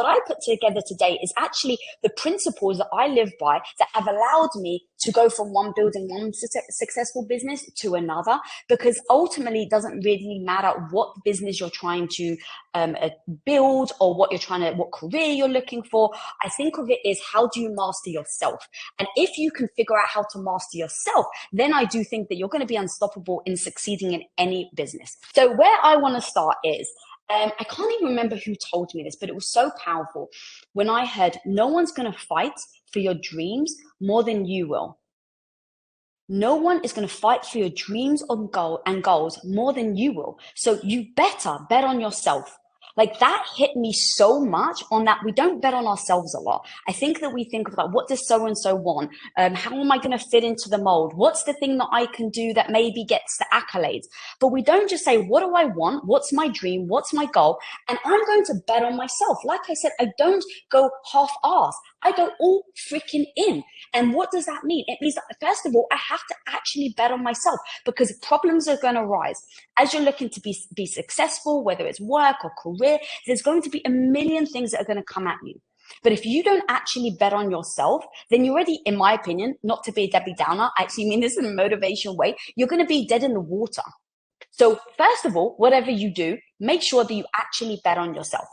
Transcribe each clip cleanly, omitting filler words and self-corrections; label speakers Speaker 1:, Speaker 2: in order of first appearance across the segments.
Speaker 1: what I put together today is actually the principles that I live by that have allowed me to go from building one successful business to another, because ultimately it doesn't really matter what business you're trying to build or what career you're looking for. I think of it as, how do you master yourself? And if you can figure out how to master yourself, then I do think that you're going to be unstoppable in succeeding in any business. So where I want to start is, I can't even remember who told me this, but it was so powerful when I heard, no one's going to fight for your dreams more than you will. No one is going to fight for your dreams and goals more than you will. So you better bet on yourself. Like, that hit me so much on that. We don't bet on ourselves a lot. I think that we think of, like, what does so-and-so want? How am I going to fit into the mold? What's the thing that I can do that maybe gets the accolades? But we don't just say, what do I want? What's my dream? What's my goal? And I'm going to bet on myself. Like I said, I don't go half-assed. I go all freaking in. And what does that mean? It means that, first of all, I have to actually bet on myself, because problems are going to rise. As you're looking to be successful, whether it's work or career, there's going to be a million things that are going to come at you. But if you don't actually bet on yourself, then you're already, in my opinion, not to be a Debbie Downer, I actually mean this in a motivation way, you're going to be dead in the water. So first of all, whatever you do, make sure that you actually bet on yourself.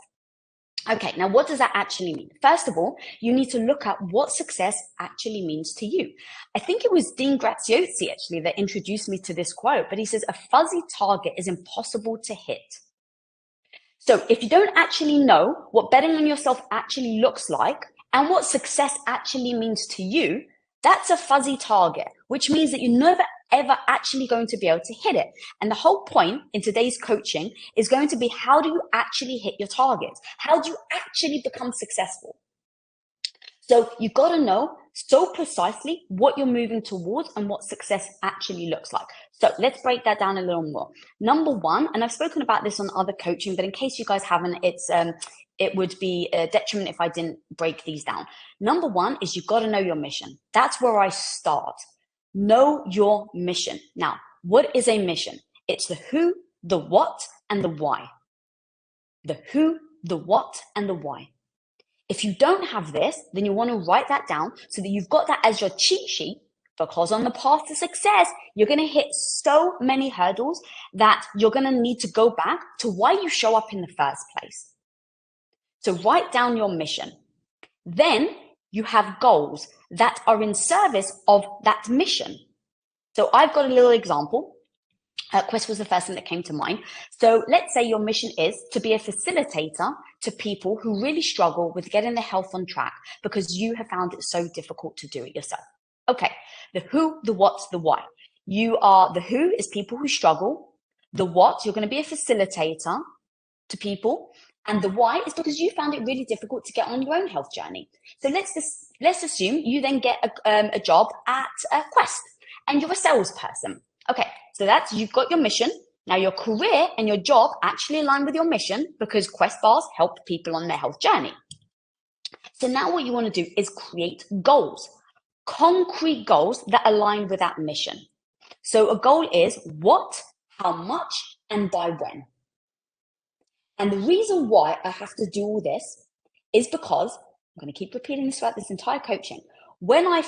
Speaker 1: Okay, now what does that actually mean? First of all, you need to look at what success actually means to you. I think it was Dean Graziosi actually that introduced me to this quote, but he says, a fuzzy target is impossible to hit. So if you don't actually know what betting on yourself actually looks like and what success actually means to you, that's a fuzzy target, which means that you're never ever actually going to be able to hit it. And the whole point in today's coaching is going to be, how do you actually hit your targets? How do you actually become successful? So you got to know so precisely what you're moving towards and what success actually looks like. So let's break that down a little more. Number one, and I've spoken about this on other coaching, but in case you guys haven't, it would be a detriment if I didn't break these down. Number one is, you've got to know your mission. That's where I start. Know your mission. Now, what is a mission? It's the who, the what, and the why. The who, the what, and the why. If you don't have this, then you want to write that down so that you've got that as your cheat sheet, because on the path to success, you're going to hit so many hurdles that you're going to need to go back to why you show up in the first place. So write down your mission. Then you have goals that are in service of that mission. So I've got a little example. Quest was the first thing that came to mind. So let's say your mission is to be a facilitator to people who really struggle with getting their health on track because you have found it so difficult to do it yourself. Okay, the who, the what, the why. The who is people who struggle. The what, you're going to be a facilitator to people. And the why is because you found it really difficult to get on your own health journey. So let's assume you then get a job at Quest and you're a salesperson. Okay, so you've got your mission. Now your career and your job actually align with your mission because Quest bars help people on their health journey. So now what you want to do is create goals, concrete goals that align with that mission. So a goal is what, how much, and by when. And the reason why I have to do all this is because, I'm going to keep repeating this throughout this entire coaching, when I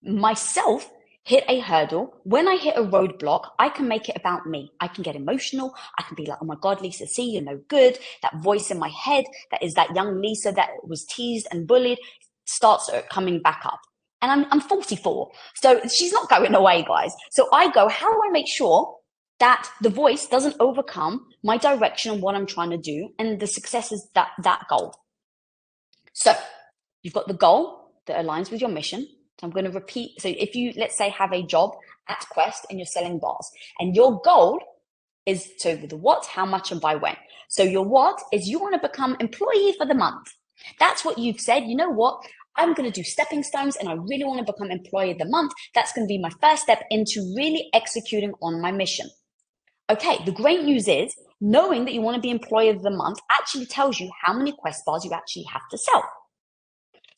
Speaker 1: myself hit a hurdle, when I hit a roadblock, I can make it about me. I can get emotional. I can be like, oh my God, Lisa, see, you're no good. That voice in my head, that is that young Lisa that was teased and bullied, starts coming back up. And I'm 44. So she's not going away, guys. So I go, how do I make sure that the voice doesn't overcome my direction and what I'm trying to do, and the success is that goal? So you've got the goal that aligns with your mission. So I'm going to repeat. So if you, let's say, have a job at Quest and you're selling bars, and your goal is the what, how much, and by when. So your what is you want to become employee for the month. That's what you've said. You know what? I'm going to do stepping stones and I really want to become employee of the month. That's going to be my first step into really executing on my mission. Okay, the great news is knowing that you want to be employee of the month actually tells you how many Quest bars you actually have to sell.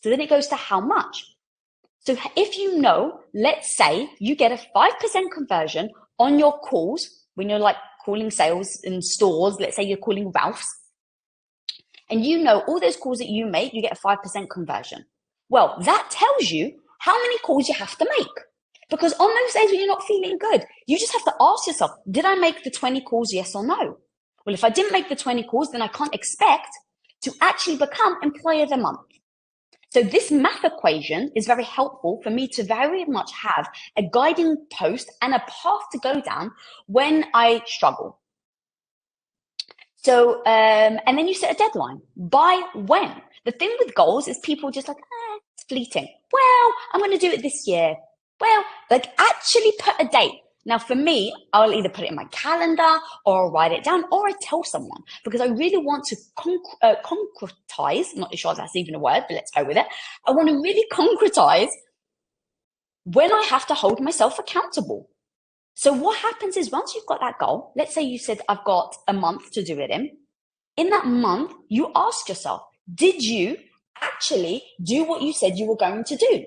Speaker 1: So then it goes to how much. So if you know, let's say you get a 5% conversion on your calls when you're like calling sales in stores, let's say you're calling Ralph's, and you know all those calls that you make, you get a 5% conversion. Well, that tells you how many calls you have to make. Because on those days when you're not feeling good, you just have to ask yourself, did I make the 20 calls, yes or no? Well, if I didn't make the 20 calls, then I can't expect to actually become employee of the month. So this math equation is very helpful for me to very much have a guiding post and a path to go down when I struggle. So, and then you set a deadline. By when? The thing with goals is people just like, it's fleeting. Well, I'm going to do it this year. Well, like actually put a date. Now, for me, I'll either put it in my calendar or I'll write it down or I tell someone because I really want to concretize. I'm not sure if that's even a word, but let's go with it. I want to really concretize when I have to hold myself accountable. So what happens is once you've got that goal, let's say you said, I've got a month to do it in that month, you ask yourself, did you actually do what you said you were going to do?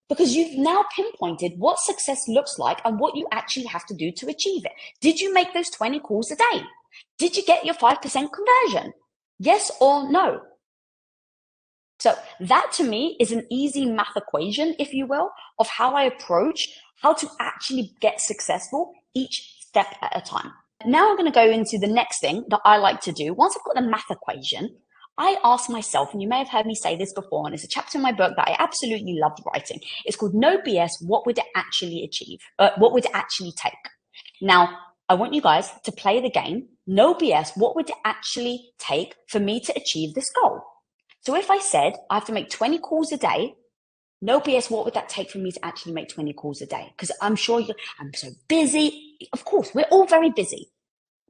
Speaker 1: Because you've now pinpointed what success looks like and what you actually have to do to achieve it. Did you make those 20 calls a day? Did you get your 5% conversion? Yes or no? So that to me is an easy math equation, if you will, of how I approach how to actually get successful each step at a time. Now I'm going to go into the next thing that I like to do. Once I've got the math equation, I ask myself, and you may have heard me say this before, and it's a chapter in my book that I absolutely loved writing. It's called No BS, What Would It Actually Achieve? What would it actually take? Now, I want you guys to play the game. No BS, what would it actually take for me to achieve this goal? So if I said I have to make 20 calls a day, no BS, what would that take for me to actually make 20 calls a day? Because I'm sure I'm so busy. Of course, we're all very busy.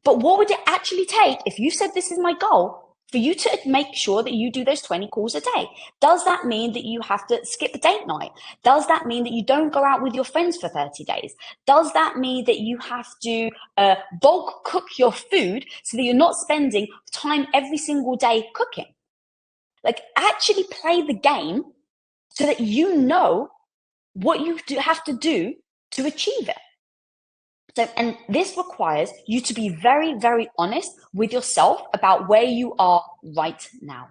Speaker 1: But what would it actually take if you said this is my goal for you to make sure that you do those 20 calls a day? Does that mean that you have to skip a date night? Does that mean that you don't go out with your friends for 30 days? Does that mean that you have to bulk cook your food so that you're not spending time every single day cooking? Like actually play the game so that you know what you have to do to achieve it. So, and this requires you to be very, very honest with yourself about where you are right now.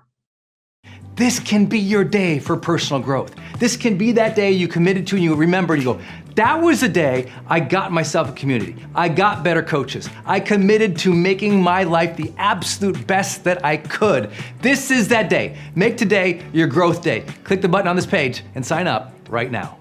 Speaker 2: This can be your day for personal growth. This can be that day you committed to and you remember and you go, that was the day I got myself a community. I got better coaches. I committed to making my life the absolute best that I could. This is that day. Make today your growth day. Click the button on this page and sign up right now.